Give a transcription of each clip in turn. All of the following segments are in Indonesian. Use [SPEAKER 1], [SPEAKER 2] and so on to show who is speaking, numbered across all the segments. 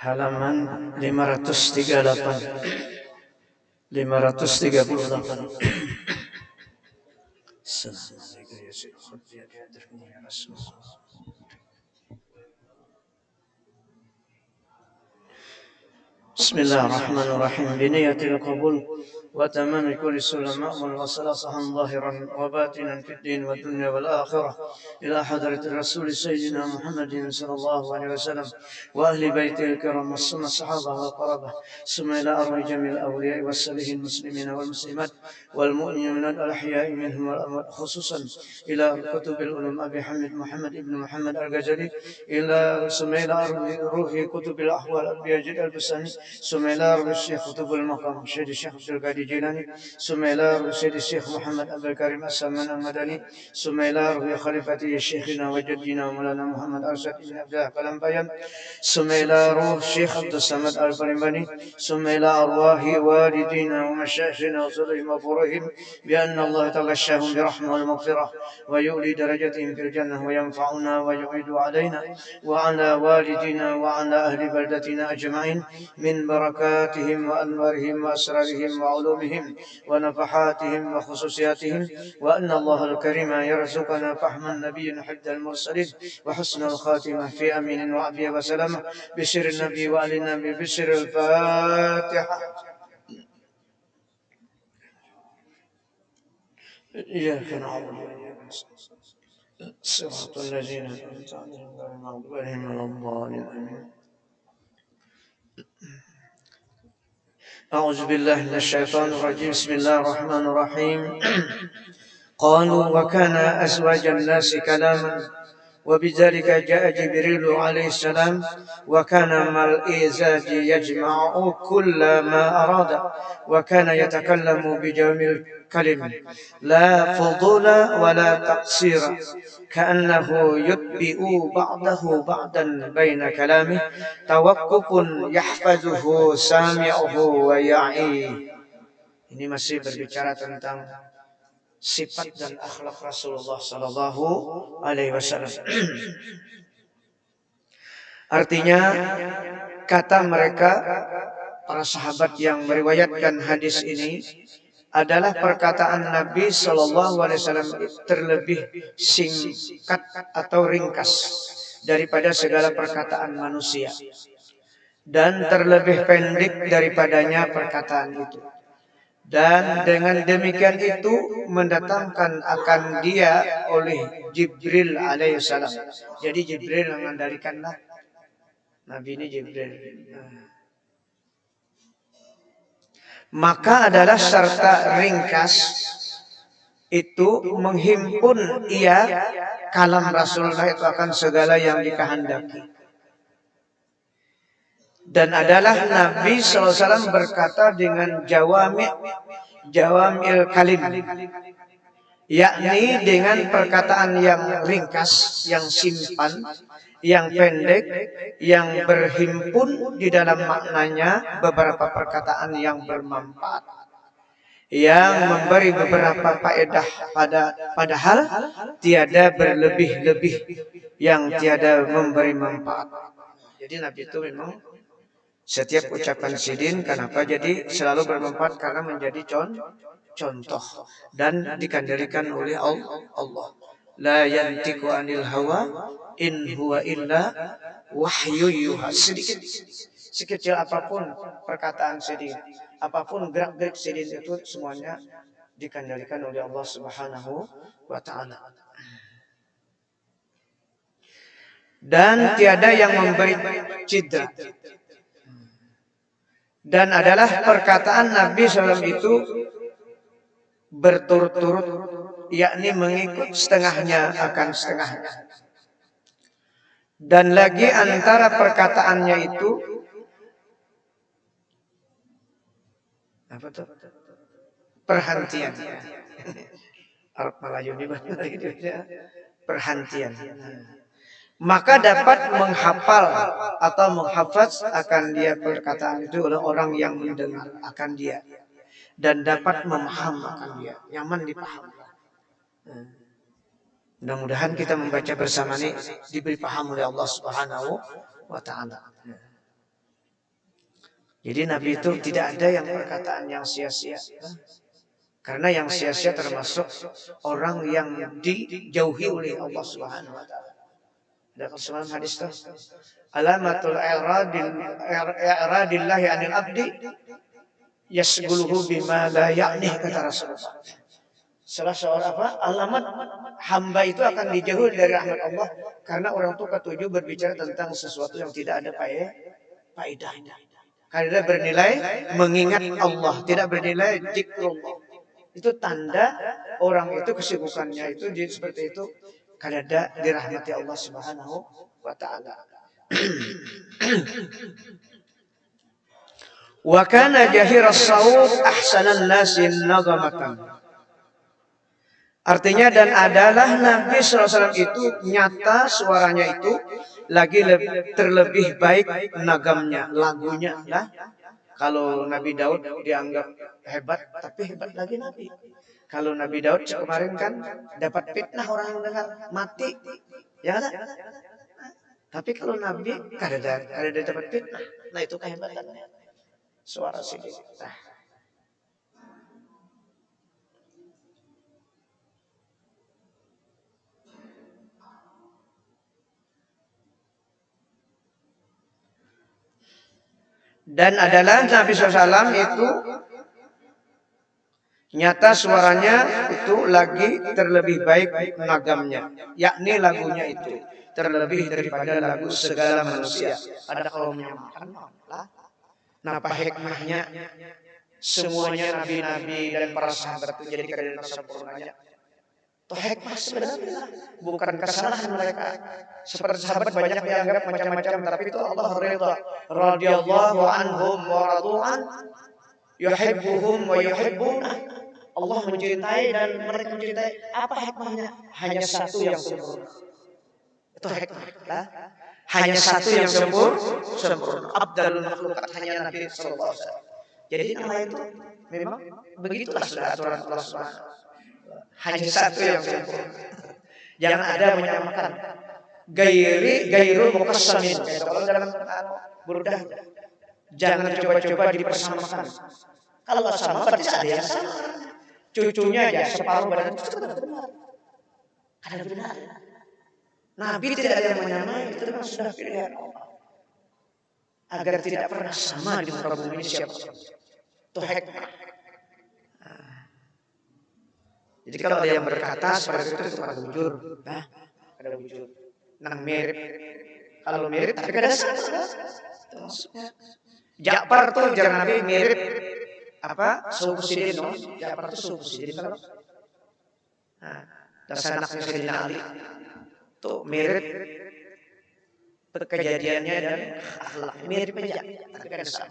[SPEAKER 1] Halaman 538. 538. بسم الله الرحمن الرحيم. بنية القبول وتمام كل سلم مأمول وصلاصها ظاهرا وباطنا في الدين والدنيا والآخرة إلى حضرة الرسول سيدنا محمد صلى الله عليه وسلم وأهل بيته الكرام والسنة الصحابة والقرابة، ثم إلى أرواح جميع الأولياء والصالحين المسلمين والمسلمات والمؤمنين الأحياء منهم والأموات، خصوصا إلى كتب العلوم أبي حميد محمد بن محمد الغزالي، ثم إلى روح كتب الأحوال أبي يزيد البستاني، ثم إلى روح الشيخ كتب المقام سيد الشيخ عبد القادر الجيلاني، ثم إلى روح سيد الشيخ محمد عبد الكريم السلمان المدني، ثم إلى روح خليفته شيخنا وجدنا مولانا محمد أرشد بن عبد الله كلامبيان، ثم إلى روح الشيخ عبد الصمد البرمبني، ثم إلى أرواح والدينا ومشايخنا وصلهم وفروعهم بأن الله تغشاهم برحمة والمغفرة ويؤلي درجتهم في الجنة وينفعنا ويعيد علينا وعلى والدينا وعلى أهل بلدتنا أجمعين من بركاتهم وأنوارهم وأسرارهم وعلومهم ونفحاتهم وخصوصياتهم، وأن الله الكريم يرزقنا فهم النبي حفظ المرسلين وحسن الخاتمة في أمين وعافية وسلامة بسر النبي وآل النبي بسر الفاتحة. إياك نعبد وإياك نستعين صراط الذين أنعمت عليهم غير المغضوب عليهم ولا الضالين آمين. أعوذ بالله من الشيطان الرجيم. بسم الله الرحمن الرحيم. قالوا وكان أزواج الناس كلاما وبذلك جاء جبريل عليه السلام وكان مع الإيزاج يجمع كل ما أراد وكان يتكلم بجوامع الكلم لا فضول ولا تقصير كأنه يتبئ بعضه بعضا بين كلامه توقف يحفظه سامعه ويعيه. Ini masih berbicara tentang sifat dan akhlak Rasulullah Sallallahu Alaihi Wasallam. Artinya kata mereka para sahabat yang meriwayatkan hadis ini adalah perkataan Nabi Sallallahu Alaihi Wasallam terlebih singkat atau ringkas daripada segala perkataan manusia dan terlebih pendek daripadanya perkataan itu. Dan dengan demikian itu mendatangkan akan dia oleh Jibril alaihissalam. Jadi Jibril mengendalikanlah Nabi ini Jibril. Maka adalah serta ringkas itu menghimpun ia kalam Rasulullah itu akan segala yang dikehendaki. Dan adalah Nabi SAW berkata dengan jawamil kalim, yakni dengan perkataan yang ringkas, yang simpan, yang pendek, yang berhimpun di dalam maknanya beberapa perkataan yang bermanfaat, yang memberi beberapa faedah padahal tiada berlebih-lebih, yang tiada memberi manfaat. Jadi Nabi itu memang setiap ucapan sidin, kenapa? Jadi selalu bermanfaat karena menjadi contoh dan dikendalikan oleh Allah. La yantiqu anil hawa in huwa illa wahyu yuha. Sedikit sekecil apapun perkataan sidin, apapun gerak-gerik sidin itu semuanya dikendalikan oleh Allah Subhanahu wa taala. Dan tiada yang memberi citra. Dan adalah perkataan Nabi SAW itu berturut-turut, yakni mengikut setengahnya akan setengahnya. Dan lagi antara perkataannya itu apa tuh? Perhentian. Arab Melayu ini perhentian. maka dapat menghafal atau menghafaz akan dia perkataan itu oleh orang yang mendengar akan dia dan dapat memahami dia, nyaman dipahami. Mudah-mudahan kita membaca bersama ini diberi paham oleh Allah Subhanahu wa taala. Jadi Nabi itu tidak ada yang perkataan yang sia-sia. Karena yang sia-sia termasuk orang yang dijauhi oleh Allah Subhanahu wa taala. Ada kesemuan hadis itu. Alamatul i'radillahi 'anil abdi yasguluhu bima la ya'nih, kata Rasulullah. Salah seorang alamat hamba itu akan dijauhi dari rahmat Allah karena orang itu ketujuh berbicara tentang sesuatu yang tidak ada faedahnya. Karena bernilai mengingat Allah, tidak bernilai zikrullah. Itu tanda orang itu kesibukannya itu seperti itu karena dirahmati Allah Subhanahu wa taala. Wa kana jahiras saut ahsanan nasi nagamatan. Artinya dan adalah Nabi SAW itu nyata suaranya itu lagi terlebih baik nagamnya, lagunya lah. Kalau Nabi Daud dianggap hebat, tapi hebat lagi Nabi. Kalau Nabi Daud kemarin kan dapat fitnah orang yang dengar mati, ya kan? Tapi kalau Nabi kada dapat fitnah, nah itu kehebatannya suara sedikit. Dan adalah Nabi SAW itu nyata suaranya itu lagi terlebih baik nagamnya, yakni lagunya itu terlebih daripada lagu segala manusia. Ada kalau menyamakan lah. Napa hikmahnya semuanya nabi-nabi dan para sahabat itu jadi keadaan sempurnanya. Itu hikmah sebenarnya, bukan kesalahan mereka. Seperti sahabat banyak dianggap macam-macam, tapi itu Allah ridha. Radhiyallahu anhum wa radu'an yuhibbuhum wa yuhibbuna. Allah mencintai dan mereka mencintai. Apa hikmahnya? Hanya satu yang sempurna. Itu hikmah. Hanya satu yang sempurna. Abdalul makhlukat hanya Nabi sallallahu alaihi wasallam. Jadi nama itu memang begitulah sudah aturan Allah Subhanahu. Hanya satu yang sempurna. Jangan ada menyamakan. Gairul muqassamin. Kalau dalam Burdah, jangan coba-coba dipersamakan. Kalau sama berarti ada yang sama. Cucunya aja separuh badan itu benar. Karena benar. Nabi tidak ada yang menyamai, itu memang sudah pilihan Allah. Agar tidak pernah sama di muka bumi ini siapa. Itu hikmah. Jadi kalau ada yang berkata seperti itu ada wujud, ada wujud. Nang mirip, kalau mirip tapi kada sama. Ja'far tuh jangan Nabi mirip suhu Sidin, no? Ja'far tuh suhu Sidin kalau. Dasar anaknya Sayyidina Ali tuh mirip kejadiannya dan akhlaknya mirip aja, tapi kada sama.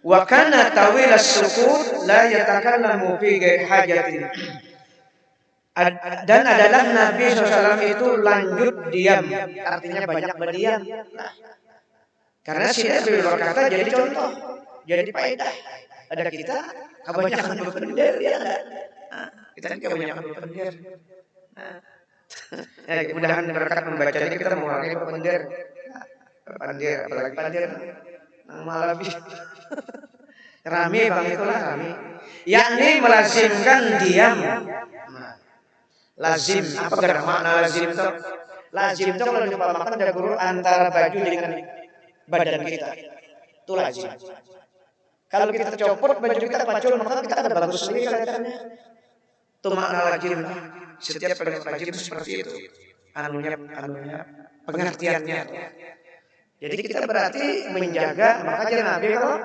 [SPEAKER 1] Wa kana tawil as-sukut la yatakallamu fi ghairi hajatin. Dan adalah Nabi SAW itu lanjut diam, artinya banyak berdiam. Karena sini beliau berkata jadi contoh, jadi faedah. Ada kita kebanyakan berpendir, ya enggak? Kita kebanyakan berpendir. Mudah-mudahan berkat membaca ini kita mengurangi berpendir. Pandir, apalagi pandir malah lebih rame bang, itulah rame. Yakni melazimkan diam. Lazim, apa kata makna lazim itu? Lazim itu kalau diumpamakan ada guru antara baju dengan badan kita. Itu lazim. Kalau kita copot baju kita pacul, maka kita ada bagus sekali kelihatannya. Itu makna lazim. Setiap lazim itu seperti itu. Anunya pengertiannya. Jadi kita berarti menjaga, makanya Nabi kalau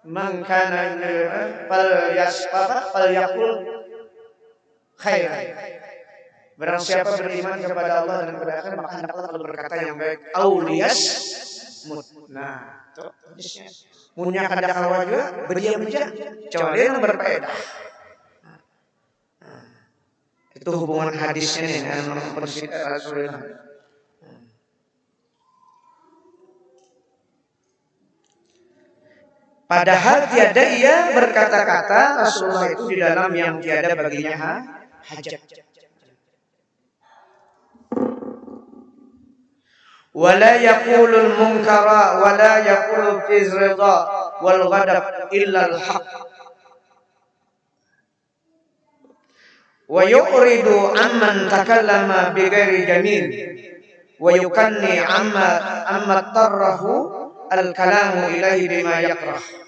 [SPEAKER 1] mangkana fal yakul khairan. Barang siapa beriman kepada Allah dan kepada akhirat, maka hendaklah kalau berkata yang baik. Auliyas mut. Nah, itu hadisnya. Munnya kada kalah juga berdiam aja. Kecuali yang berfaedah. Itu Itu hubungan hadisnya nih dengan Rasulullah. Padahal tiada ia berkata-kata Rasulullah itu di dalam yang tiada baginya hajat. Wala yaqulul munkara wala yaqulu fi ridha wal ghadab illa al haq. Wa yuqridu amman takallama bighairi jamil wa yukanni amma tarrahu al kalamu ilaihi bima yakrah.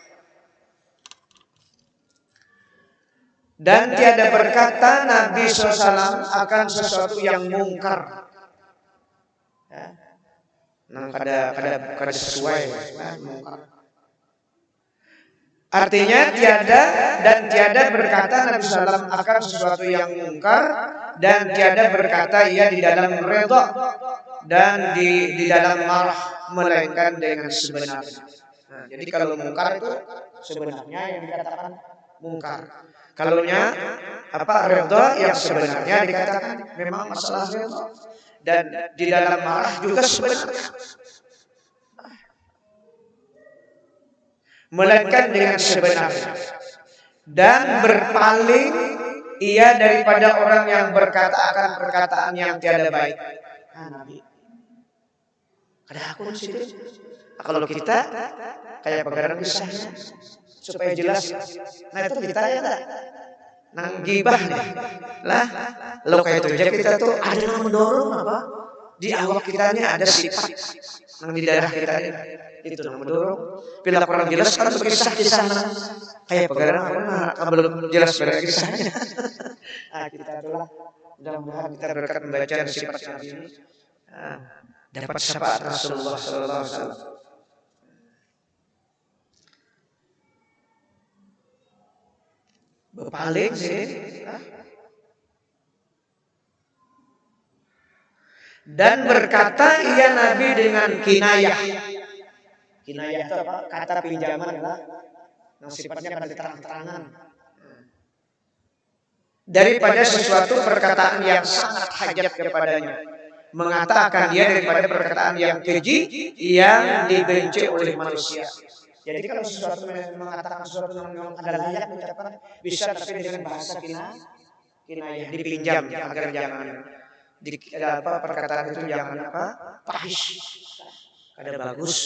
[SPEAKER 1] Dan tiada berkata Nabi SAW akan sesuatu yang mungkar. Nah, kada sesuai. Artinya tiada berkata Nabi SAW akan sesuatu yang mungkar, dan tiada berkata ia di dalam redha dan di dalam marah, melainkan dengan sebenarnya. Nah, jadi kalau mungkar itu sebenarnya yang dikatakan mungkar. Kalaunya redha yang sebenarnya dikatakan memang masalah redha, dan di dalam marah juga sebenarnya, melainkan dengan sebenarnya. Dan berpaling ia daripada orang yang berkata akan perkataan yang tiada baik. Nabi, ada aku di situ. Kalau kita kayak pegangan kisahnya supaya jelas. Nah itu kita ya tak nang gibah nih lah. Lo kayak itu aja kita tuh ada yang mendorong apa di awak kita ini, ada sifat nang di daerah kita ini itu nang mendorong. Bila kurang jelas kan kisah-kisah kayak pegangan apa belum jelas pada kisahnya. Nah kita itulah mudah-mudahan kita berkat membaca sifat Nabi ini dapat syafaat Rasulullah SAW. Berpaling sih. Dan berkata ia Nabi dengan kinayah. Kinayah itu apa? Kata pinjaman lah. Yang sifatnya pada terang-terangan. Daripada sesuatu perkataan yang sangat hajat kepadanya. Mengatakan dia daripada perkataan yang keji yang dibenci oleh manusia. Jadi kalau sesuatu mengatakan sesuatu yang memang ada layak diucapkan bisa, tapi dengan bahasa kinayah, dipinjam agar jangan perkataan itu jangan fahish, ada bagus,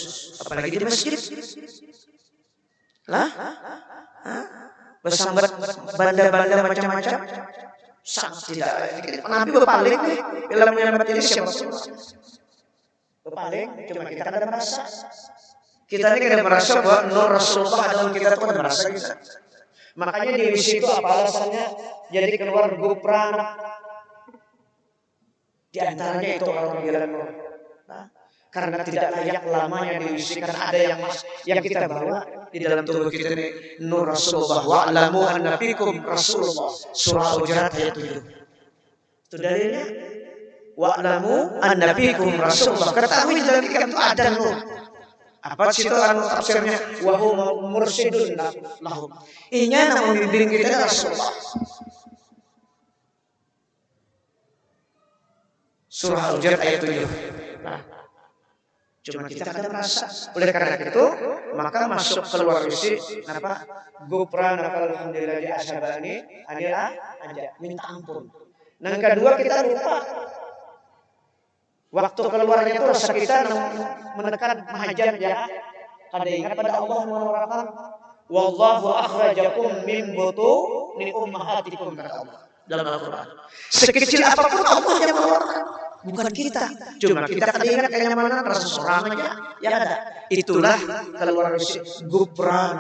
[SPEAKER 1] apalagi di masjid lah, bersambat banda-banda macam-macam, sangat tidak. Nabi berpaling nih, dalam menyambat ini siapa? Berpaling, cuma kita kada merasa. Kita ini kada merasa bahwa nur Rasulullah dalam kita itu kada merasa kita. Makanya di misi itu apa alasannya? Jadi keluar gupran. Di antaranya itu orang bilang nur. Karena tidak layak lamanya diwisikan ada yang kita bawa di dalam tubuh kita ini nur Rasulullah. Wa'lamu anna fikum Rasulullah. Surah Al-Hujurat ayat 7. Itu dalilnya. Wa'lamu anna fikum Rasulullah. Ketahui dalam kita itu ada nur. Apa situ tafsirnya? Wa huwa mursyidun lahum. Inya yang membimbing kita Rasulullah. Surah Al-Hujurat ayat 7. Nah, cuma kita kada merasa. Oleh karena itu, maka masuk keluar isi apa? Gufran alhamdulillah di ashabani anila anja, minta ampun. Yang kedua kita lupa. Waktu keluarnya itu rasa kita menekan mahajan ya. Kada ingat pada Allah mengeluarkan wallahu akhrajakum min butuni ummahatikum kata Allah dalam Al-Qur'an. Sekecil apapun Allah yang mengeluarkan, bukan kita. Cuma kita kada ingat kenyamanan rasa seorang aja yang ada. Itulah keluar gufran,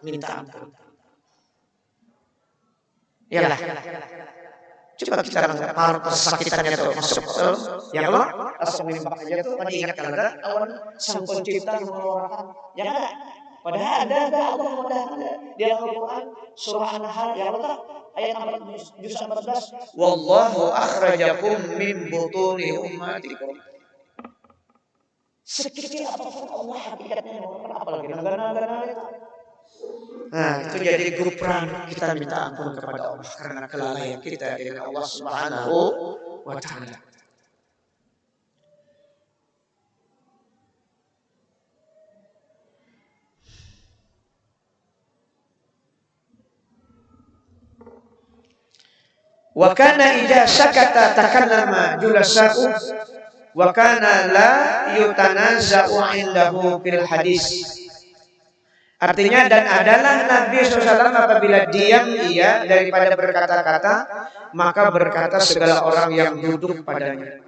[SPEAKER 1] minta ampun. Yalah. Coba kita paruh kesakitannya itu masuk yang Allah asal menimbak aja tuh pada ingat kalau ada awan sang pencipta yang mengeluarkan yang ada. Padahal ada Allah di Al-Quran surah An-Nahl yang Allah ayat 14 wallahu akhrajakum min butuni ummatikum. Sekecil apapun Allah hakikatnya apalagi negara-negara itu Nah, itu jadi gupran kita minta ampun kepada Allah karena kelalaian kita dengan Allah Subhanahu wa taala. Wa kana idza sakata takallama julasa'u wa kana la yutanaza'u indahu fil hadis. Artinya dan adalah Nabi SAW apabila diam ia daripada berkata-kata, maka berkata segala orang yang duduk padanya.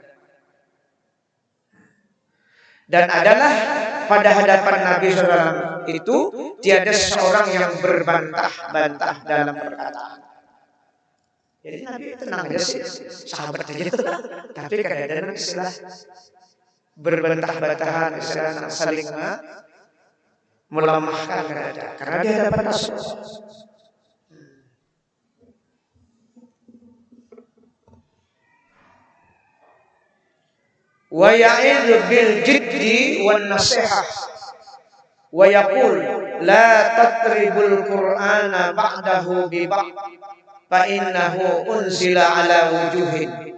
[SPEAKER 1] Dan adalah pada hadapan Nabi SAW itu tiada seorang yang berbantah-bantah dalam perkataan. Jadi Nabi tenang aja sih, sahabat aja itu. Tapi kadang-kadang istilah berbantah-bantahan, istilah saling melemahkan karena di hadapan Rasulullah. Wa ya'idhu bil jiddi wan nasihah wa yaqul la tatribul qur'ana ba'dahu bi ba'd fa innahu unzila ala wujuhin.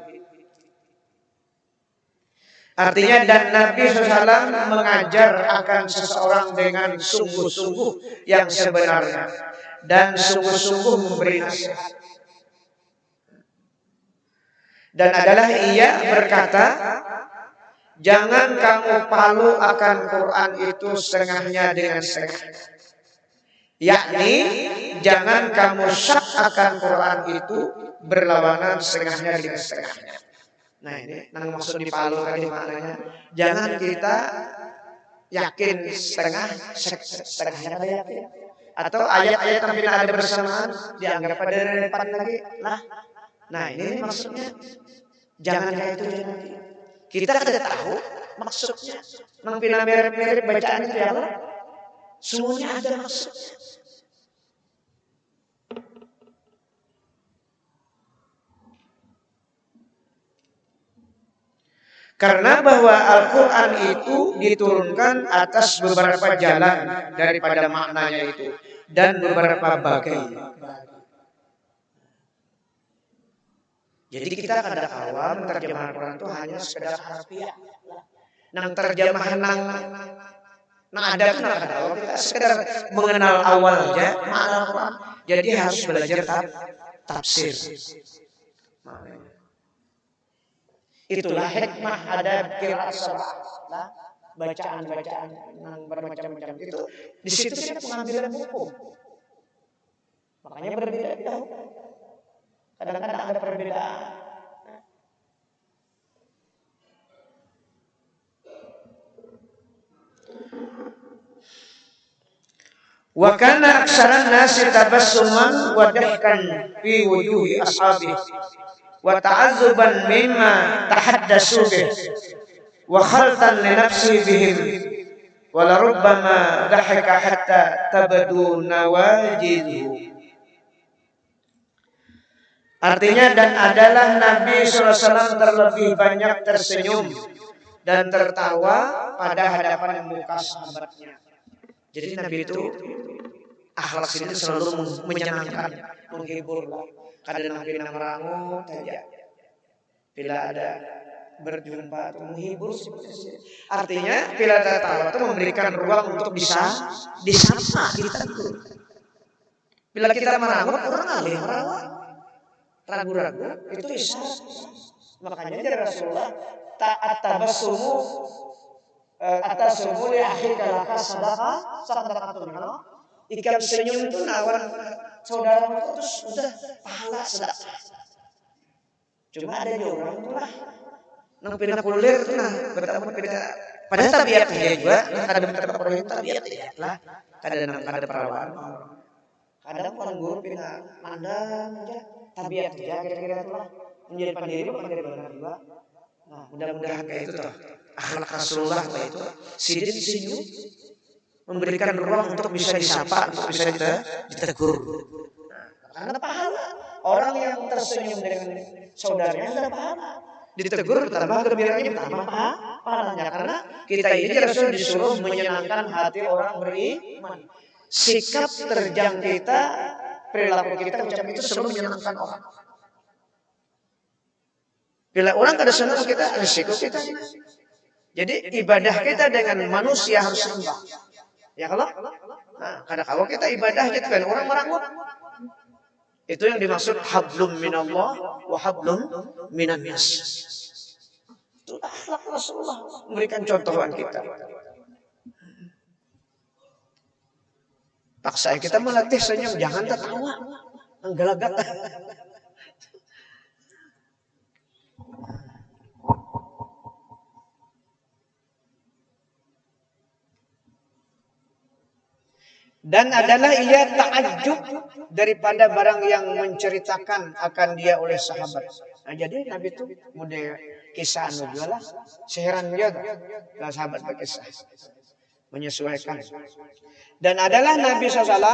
[SPEAKER 1] Artinya dan Nabi SAW mengajar akan seseorang dengan sungguh-sungguh yang sebenarnya dan sungguh-sungguh memberi nasihat. Dan adalah ia berkata, jangan kamu palu akan Quran itu setengahnya dengan setengahnya. Yakni jangan kamu syak akan Quran itu berlawanan setengahnya dengan setengahnya. Nah ini yang maksud dipalu tadi maknanya. Jangan kita yakin setengahnya ada yakin. Atau ayat-ayat yang tidak ada bersamaan dianggap ada depan lagi. Nah ini maksudnya. Jangan kayak itu. Kita tidak tahu maksudnya. Nang pina mirip-mirip bacaan itu ya Allah. Semuanya ada maksudnya. Karena bahwa Al-Quran itu diturunkan atas beberapa jalan daripada maknanya itu. Dan beberapa bagai. Jadi kita kadang awam terjemahan Al-Quran itu hanya sekedar harfiah. Nang terjemahan nang ada itu nang ada. Kita sekedar mengenal awal aja makna Al-Quran. Jadi harus belajar tafsir. Itulah hikmah ada qiraat sab'ah, bacaan-bacaan yang bermacam-macam itu. Di situ kita pengambilan hukum. Makanya berbeda-beda hukum. Kadang-kadang ada perbedaan. Wa kana aksaran nasi tabassuman wa dahkan fi wujuhi ashabihi wa ta'azzuban mimma tahaddasu bih wa khaltan li nafsi bihim wa la rubbama dhahaka hatta tabadu nawajidu. Artinya dan adalah Nabi SAW terlebih banyak tersenyum dan tertawa pada hadapan muka sahabatnya. Jadi Nabi itu akhlak sini selalu menyenangkan, menghibur. Kadang Nabi merangut saja. Bila ada berjumpa atau menghibur. Artinya bila ada tawa itu memberikan ruang untuk bisa disapa, ditegur. Bila kita merangut, orang alih merawat. Ragu-ragu itu isyarat. Makanya dari Rasulullah at-tabassumu at-tasummu li akhika laka sadaqatun. Ikan senyum itu nawar saudara terus udah pahala sedekah. Cuma ada orang tuh lah nang pina kulir tuh nah bertemu beda. Padahal tabiatnya juga ada beberapa tabiat ya lah. Ada perawan. Kadang orang guru pina mandang aja tabiat ya kira-kira itulah menjadi pandiri menjadi benar juga. Nah, mudah-mudahan kayak itu toh. Akhlak Rasulullah kayak itu. Sidin senyum memberikan ruang untuk bisa disapa, untuk bisa ditegur. Karena pahala. Orang yang tersenyum dengan saudaranya sudah pahala. Ditegur bertambah gembiranya bertambah pahalanya. Karena kita ini Rasul disuruh menyenangkan hati orang beriman. sikap terjang kita, perilaku kita, ucapan itu selalu menyenangkan orang. Bila orang kada senang kita, risiko kita. Jadi ibadah kita dengan manusia harus seimbang. Ya kalau? Nah, kalau kita ibadah gitu kan orang merangut. Itu yang dimaksud hablum minallah wa hablum minan nas. Itu akhlak Rasulullah memberikan contohan kita. Paksa kita melatih senyum, jangan tertawa, menggelagat. Dan adalah ia takjub daripada barang yang menceritakan akan dia oleh sahabat. Nah, jadi Nabi itu model kisah juga lah. Seheran dia kalau sahabat berkisah. Menyesuaikan. Dan adalah Nabi SAW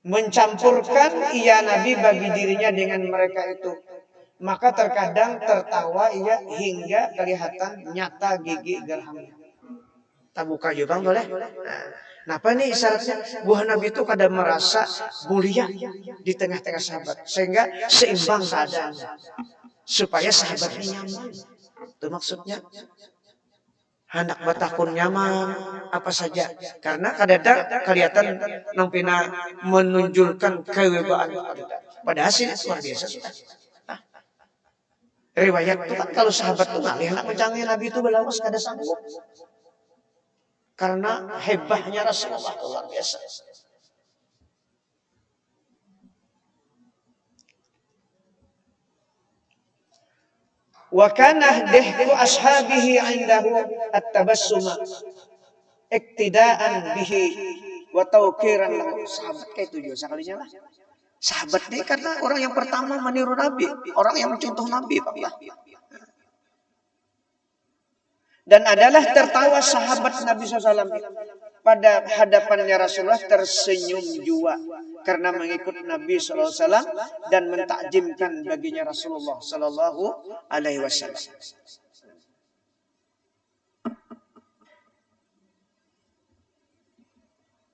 [SPEAKER 1] mencampurkan ia Nabi bagi dirinya dengan mereka itu. Maka terkadang tertawa ia hingga kelihatan nyata gigi gerhamnya. Tak buka juga boleh. Nah, apa nih isyaratnya? Buah Nabi itu kadang merasa mulia di tengah-tengah sahabat. Sehingga seimbang keadaannya. Supaya sahabatnya nyaman. Itu maksudnya. Hendak batakun nyaman. Apa saja. Karena kadang-kadang kelihatan nampina menunjukkan kewibawaan. Padahal sih luar biasa. Riwayat itu kan kalau sahabat itu ngalih. Hendak mencangin Nabi itu belawas kada sanggup. Karena hebahnya Rasulullah luar biasa. Wa kana dihku ashabihi indahu at-tabassuma iktidaan bihi wa tawqiran lahu. Sahabat kayak itu juga sekalinya lah. Sahabat ini karena orang yang pertama meniru Nabi, orang yang mencontoh Nabi, Pak. Dan adalah tertawa sahabat Nabi SAW pada hadapannya Rasulullah tersenyum jua karena mengikut Nabi SAW dan mentakjimkan baginya Rasulullah SAW.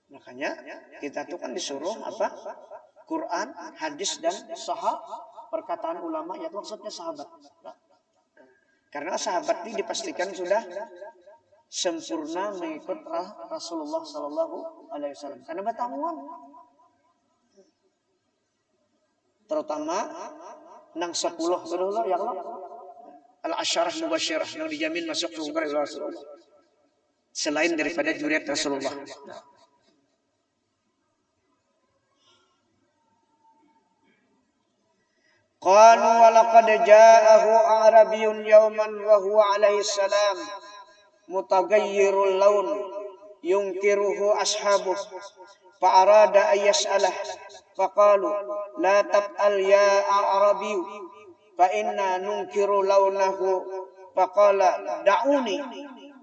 [SPEAKER 1] Makanya kita tuh kan disuruh apa? Quran, hadis dan perkataan ulama, yaitu maksudnya sahabat. Karena sahabat ini dipastikan sudah sempurna mengikut Rasulullah SAW. Karena bertamuan. Terutama nang 10 berulah ya Allah. Al-Asyarah Mubasyirah yang dijamin masuk surga Rasulullah. Selain daripada juriat Rasulullah. Qalu wa laqad ja'ahu Arabiyyun yawman wa huwa alaihi salam mutaghayyirul laun yunkiruhu ashabuh fa arada ay yas'alah faqalu la tab'al ya Arabiyyu fa inna nunkiru launahu faqala da'uni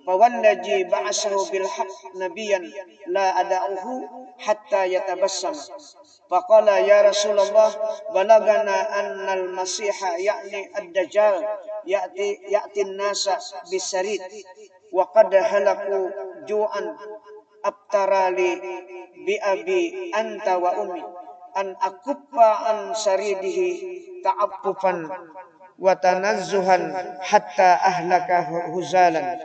[SPEAKER 1] fawallazi ba'asahu bil haqq nabiyyan la ada'uhu hatta yatabassama. Faqala ya Rasulullah balagana annal masiha ya'ni ad-dajjal ya'ti an-nasa bisarid wa qad halaku ju'an abtarali bi abi anta wa ummi an akuffa an saridihi ta'affufan wa tanazzuhan hatta ahlaka huzalan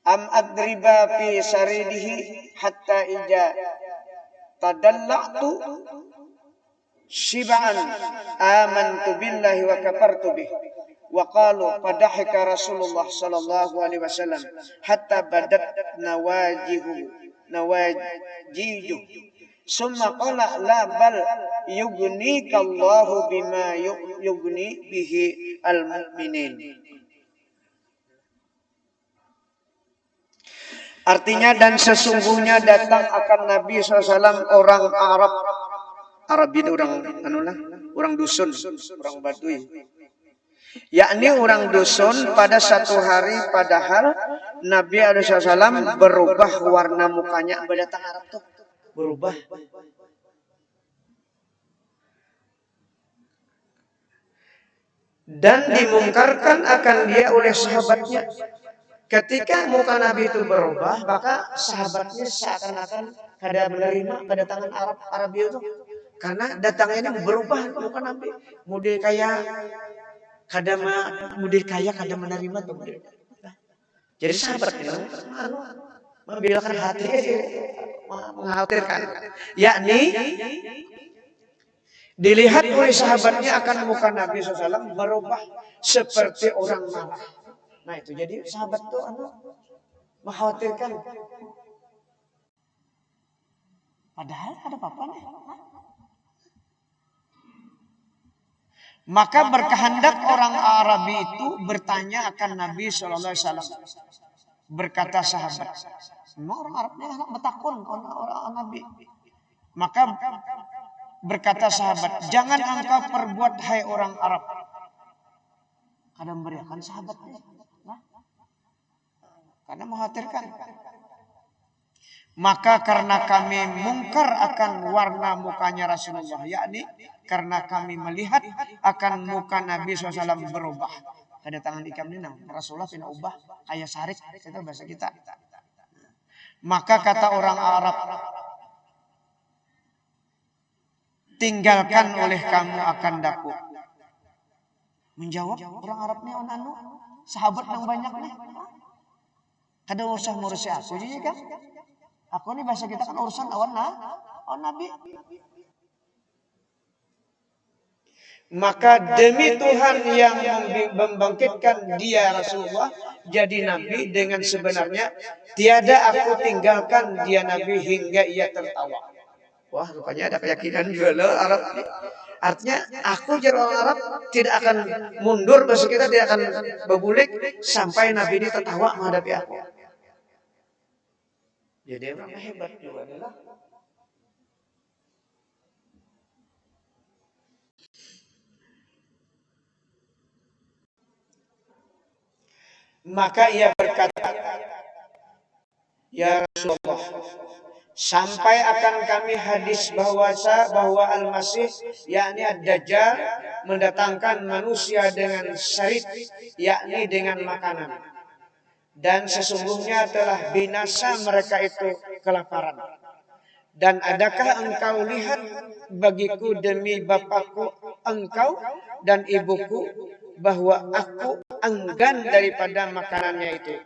[SPEAKER 1] am adriba fi saridihi hatta ija tadalla'tu shib'an amantu billahi wa kafartu bih wa qalu fadahika Rasulullah sallallahu alaihi wasallam hatta badat nawajihu summa qala la bal yughnika Allahu bima yughni bihi al-mu'minin. Artinya dan sesungguhnya datang akan Nabi SAW orang Arab. Arab itu orang dusun, orang Badui. Yakni orang dusun pada satu hari padahal Nabi SAW berubah warna mukanya. Datang Arab tuh berubah. Dan dimungkarkan akan dia oleh sahabatnya. Ketika muka Nabi itu berubah, maka sahabatnya seakan-akan kada menerima kedatangan Arab itu. Karena datangnya ini berubah muka Nabi. Mudi kaya kada menerima tuh. Jadi sahabat itu membiarkan hati mengkhawatirkan. Yakni dilihat oleh sahabatnya akan muka Nabi SAW berubah seperti orang marah. Nah itu jadi sahabat itu mengkhawatirkan. Padahal ada apa-apa nih. Maka berkehendak orang Arabi itu bertanya akan Nabi SAW. Berkata sahabat, memang orang Arabnya anak betakun orang Nabi. Maka berkata sahabat, jangan engkau perbuat hai orang Arab. Kadang memberikan sahabatnya. Karena mengkhawatirkan. Maka karena kami mungkar akan warna mukanya Rasulullah, yakni karena kami melihat akan muka Nabi SAW berubah. Kedatangan ikam ini Rasulullah pina ubah kayak sarik, itu bahasa kita. Maka kata orang Arab, tinggalkan oleh kamu akan daku. Menjawab orang Arabnya sahabat yang banyak nih. Kada usah ngurusi aku jadi kan. Aku ini bahasa kita kan urusan awan Nabi. Maka demi Tuhan yang membangkitkan dia Rasulullah jadi Nabi dengan sebenarnya, tiada aku tinggalkan dia Nabi hingga ia tertawa. Wah, rupanya ada keyakinan juga loh Arab. Artinya aku jadi orang Arab tidak akan mundur, bahasa kita tidak akan berbulik sampai Nabi ini tertawa menghadapi aku. Jadi orang hebat juga adalah maka ia berkata, ya Rasulullah, sampai akan kami hadis bahwa Al-Masih yakni Ad-Dajjal mendatangkan manusia dengan syarif, yakni dengan makanan. Dan sesungguhnya telah binasa mereka itu kelaparan. Dan adakah engkau lihat bagiku demi bapakku engkau dan ibuku bahwa aku enggan daripada makanannya itu,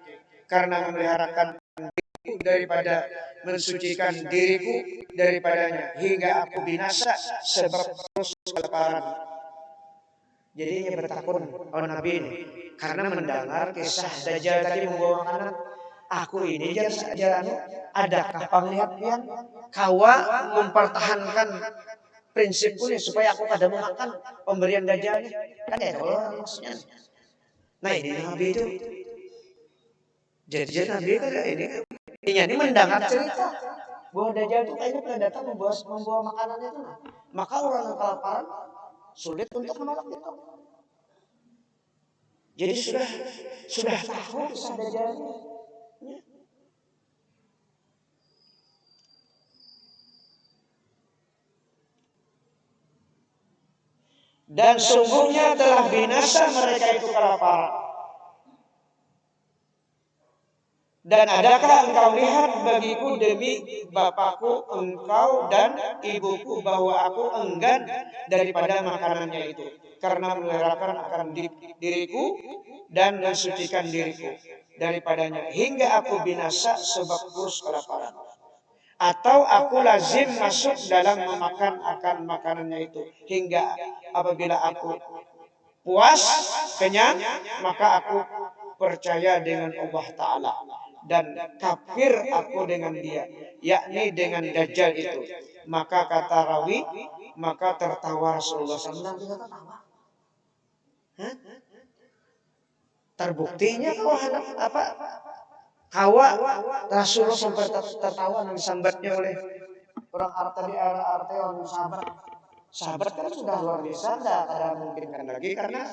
[SPEAKER 1] karena memeliharakan diriku daripada mensucikan diriku daripadanya hingga aku binasa sebab terus kelaparan. Jadi ia bertakun Nabi ini karena mendengar kisah Dajjal tadi membawa makanan. Aku ini adakah penglihatan kawa mempertahankan prinsipku ini supaya aku kada memakan pemberian Dajjal. Kan ya Allah maksudnya. Nah ini Nabi itu. Jadi Nabi kan ini mendengar cerita bahwa Dajjal itu kayaknya pernah datang membawa makanan itu. Maka orang yang kelaparan sulit untuk menolak itu. Jadi sudah tahu kisah Dajjal ini. Dan sungguhnya telah binasa mereka itu kelaparan. Dan adakah engkau lihat bagiku demi bapakku engkau dan ibuku bahwa aku enggan daripada makanannya itu, karena memeliharakan akan diriku dan mensucikan diriku daripadanya hingga aku binasa sebab kurus kelaparan. Atau aku lazim masuk dalam memakan akan makanannya itu hingga apabila aku puas kenyang maka aku percaya dengan Allah Ta'ala dan kafir aku dengan dia, yakni dengan Dajjal itu. Maka kata rawi, maka tertawa Rasulullah SAW. Terbuktinya kawa Rasulullah sampai tertawa dan disambatnya oleh orang Arab tadi, orang sahabat. Sahabat kan sudah luar biasa, tidak ada memungkinkan lagi karena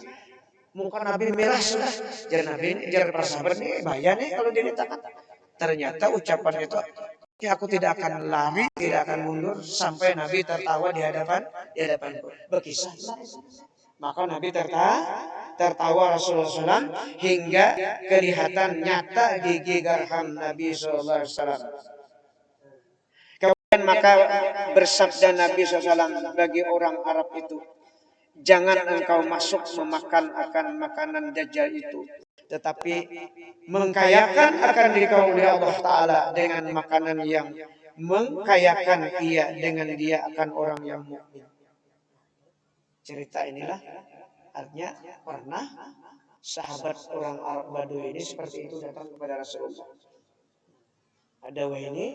[SPEAKER 1] muka Nabi merah sudah. Jadi Nabi ini, jadi para sahabat ini bahaya nih kalau diletakkan. Ternyata ucapan itu, ya aku tidak akan lari, tidak akan mundur sampai Nabi tertawa di hadapanku. Berkisah.
[SPEAKER 2] Maka Nabi tertawa Rasulullah SAW hingga kelihatan nyata gigi gerham Nabi SAW. Kemudian maka bersabda Nabi SAW bagi orang Arab itu, jangan engkau masuk memakan akan makanan Dajjal itu, tetapi mengkayakan akan diri kau oleh Allah Ta'ala dengan makanan yang mengkayakan ia dengan dia akan orang yang mukmin. Cerita inilah artinya pernah sahabat orang Arab Badui ini seperti itu datang kepada Rasulullah. Ada ini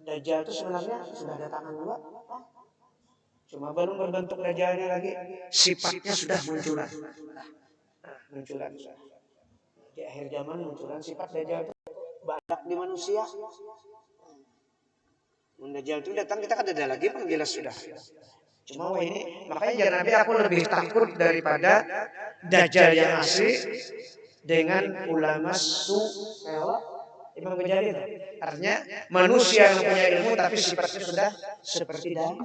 [SPEAKER 2] Dajjal itu sebenarnya sudah datang dua, cuma belum berbentuk Dajjalnya lagi, sifatnya sudah munculan. Di akhir zaman munculan sifat Dajjal itu badak di manusia. Dajjal itu datang kita kan ada lagi pun jelas sudah. Cuma ini makanya jangan Nabi aku lebih takut daripada Dajjal yang asli dengan ulama su Imam Ghazali itu. Artinya manusia yang punya ilmu tapi sifatnya sudah seperti Dajjal,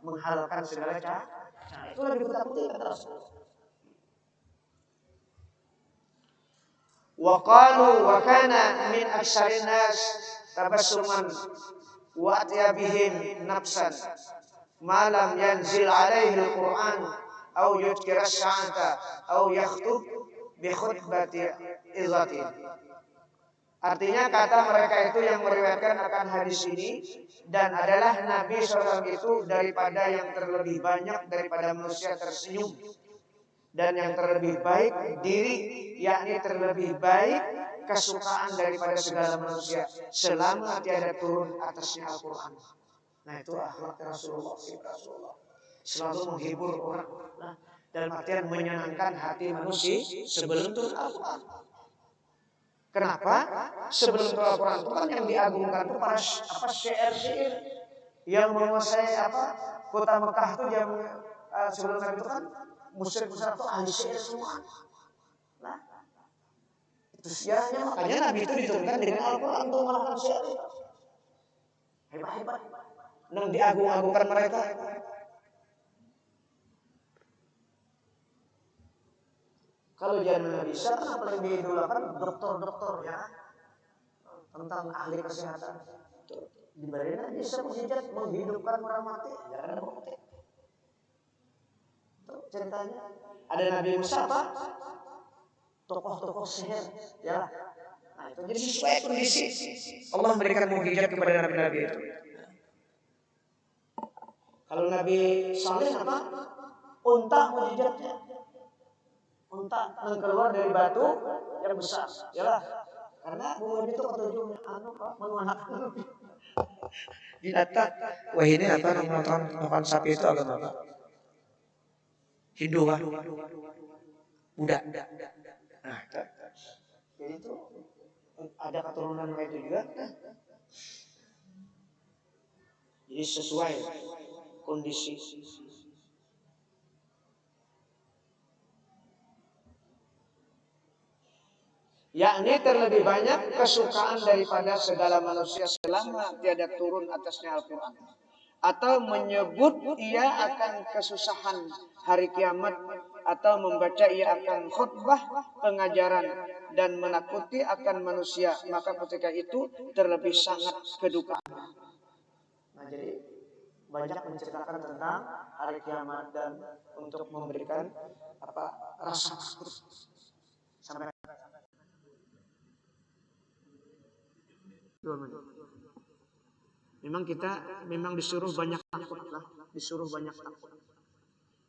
[SPEAKER 2] menghalalkan segala cara. Itu lebih ketakuti kata Rasul. Wa qalu wa kana min aksharin nas tabassuman wa atyabihim nafsan ma lam yanzil alaihi al-Qur'an aw yudhkira as-sa'ata aw yakhtub bi khutbati izatin. Artinya kata mereka itu yang meriwayatkan akan hadis ini, dan adalah Nabi SAW itu daripada yang terlebih banyak daripada manusia tersenyum, dan yang terlebih baik diri, yakni terlebih baik kesukaan daripada segala manusia selama tiada turun atasnya Al-Quran. Nah itu akhlak Rasulullah. Selalu menghibur orang. Nah, dalam artian menyenangkan hati manusia sebelum turun Al-Quran. Kenapa? Sebelum turun Al-Quran itu kan yang diagungkan itu para syair-syair yang menguasai kota Mekah itu yang sebelum Nabi itu kan musyrik-musyrik itu ahli syair semua. Nah, itu syairnya makanya Nabi itu diturunkan dengan Al-Quran untuk mengalahkan syair. Hebat. Yang diagung-agungkan mereka. Kalau zaman Nabi Isa kan apa yang diidolakan dokter-dokter ya tentang ahli kesehatan. Diberi Nabi Isa mujizat menghidupkan orang mati, jangan ada mati. Itu ceritanya. Ada Nabi Musa apa? Tokoh-tokoh sihir, ya. Nah, itu jadi sesuai kondisi. Allah memberikan mujizat kepada nabi-nabi itu. Kalau Nabi Saleh apa? Unta mujizatnya. Unta yang keluar dari batu yang besar, ya. Karena bumi itu ketujuhnya menuanakan binatang. Wah ini apa makan sapi itu agama apa? Hindu kan? Buddha. Nah, jadi itu ada keturunan mereka itu juga. Jadi sesuai kondisi. Yakni terlebih banyak kesukaan daripada segala manusia selama tiada turun atasnya Al-Quran. Atau menyebut ia akan kesusahan hari kiamat, atau membaca ia akan khutbah pengajaran dan menakuti akan manusia, maka ketika itu terlebih sangat kedukaan. Nah, jadi banyak menceritakan tentang hari kiamat dan untuk memberikan rasa takut sampai memang kita disuruh banyak takut lah,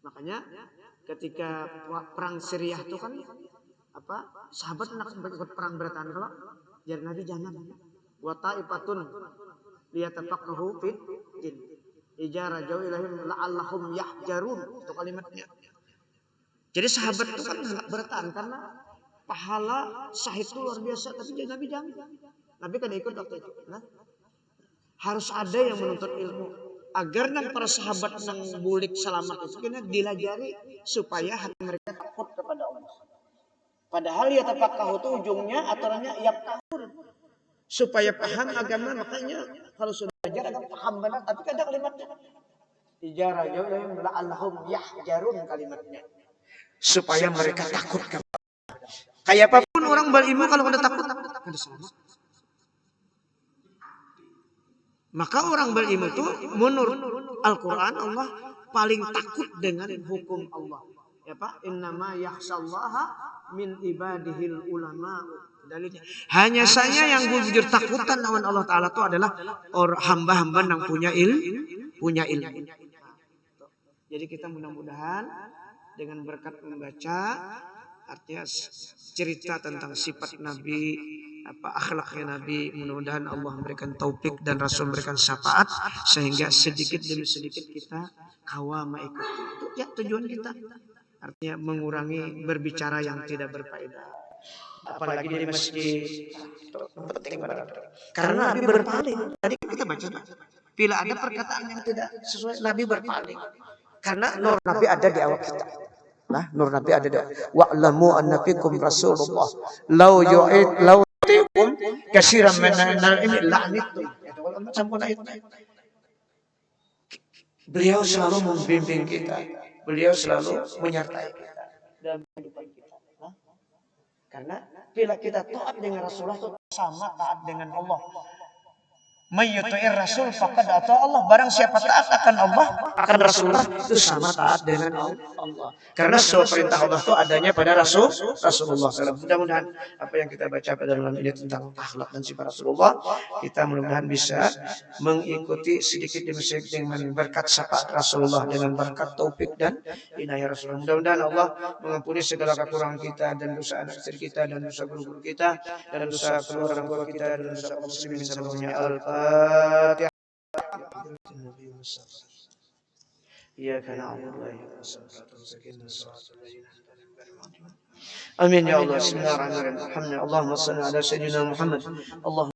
[SPEAKER 2] Makanya ketika perang Syria itu kan sahabat nak ikut perang bertahan kalau jadi Nabi jangan. Wa ta'ifatun liyatafaqahu fid din. Ijara jauh ilahim la'allahum yahjarun, itu kalimatnya. Jadi sahabat itu kan enggak bertahan karena pahala syahid itu luar biasa, tapi jadi Nabi jangan. Nabi kan ikut waktu itu. Nah, harus ada yang menuntut ilmu agar para sahabat yang bulik selamat itu kena dilajari supaya hati mereka takut kepada Allah. Padahal ya tafaqahu itu ujungnya aturannya yafqahun, supaya paham agama. Makanya kalau sudah belajar agak paham benar, tapi ada kalimatnya Ijarah la'allahum yahjarun kalimatnya.
[SPEAKER 1] Supaya mereka takut kepada. Kayak apapun orang berilmu kalau ada takut, ada selamat. Maka orang berilmu itu menurut Al-Quran Allah paling takut dengan hukum Allah. Ya Pak, innama yakhshallaha min ibadihil ulama. Dalilnya. Hanya saja yang jujur takutan lawan Allah Ta'ala itu adalah hamba-hamba yang punya ilmu. Jadi kita mudah-mudahan dengan berkat membaca, artinya cerita tentang sifat Nabi, akhlaknya Nabi, mudah-mudahan Allah memberikan taufik dan Rasul memberikan syafaat sehingga sedikit demi sedikit kita kawama ikut. Ya tujuan kita, artinya mengurangi berbicara yang tidak berfaedah. Apalagi di masjid, penting banget. Karena Nabi berpaling. Tadi kita baca, bila ada perkataan yang tidak sesuai, Nabi berpaling. Karena nur Nabi ada di awal kita. Nah, nur Nabi ada di wa'lamu anna fikum Rasulullah law yu'tikum katsiran min al-ilmi la'anittum. Beliau selalu membimbing kita. Beliau selalu menyertai kita dalam kehidupan kita. Karena bila kita taat dengan Rasulullah itu sama taat dengan Allah. Mayyuti'ir Rasul faqad ata Allah. Barang siapa taat akan Allah, akan Rasulullah, itu sama taat dengan Allah. Karena semua perintah Allah itu adanya pada Rasulullah SAW. Mudah-mudahan apa yang kita baca pada dalam ini tentang akhlak dan sifat Rasulullah, kita mudah-mudahan bisa mengikuti sedikit demi sedikit dengan berkat syafaat Rasulullah, dengan berkat taufik dan inayah Rasulullah. Mudah-mudahan Allah mengampuni segala kekurangan kita dan dosa anak istri kita dan dosa guru-guru kita dan dosa keluarga orang tua kita dan dosa kaum muslimin semuanya. Al-Fatihah. Iyyaka na'budu wa iyyaka nasta'in. Amin ya Allah. Bismillahirrahmanirrahim. Allahumma shalli ala sayyidina Muhammad.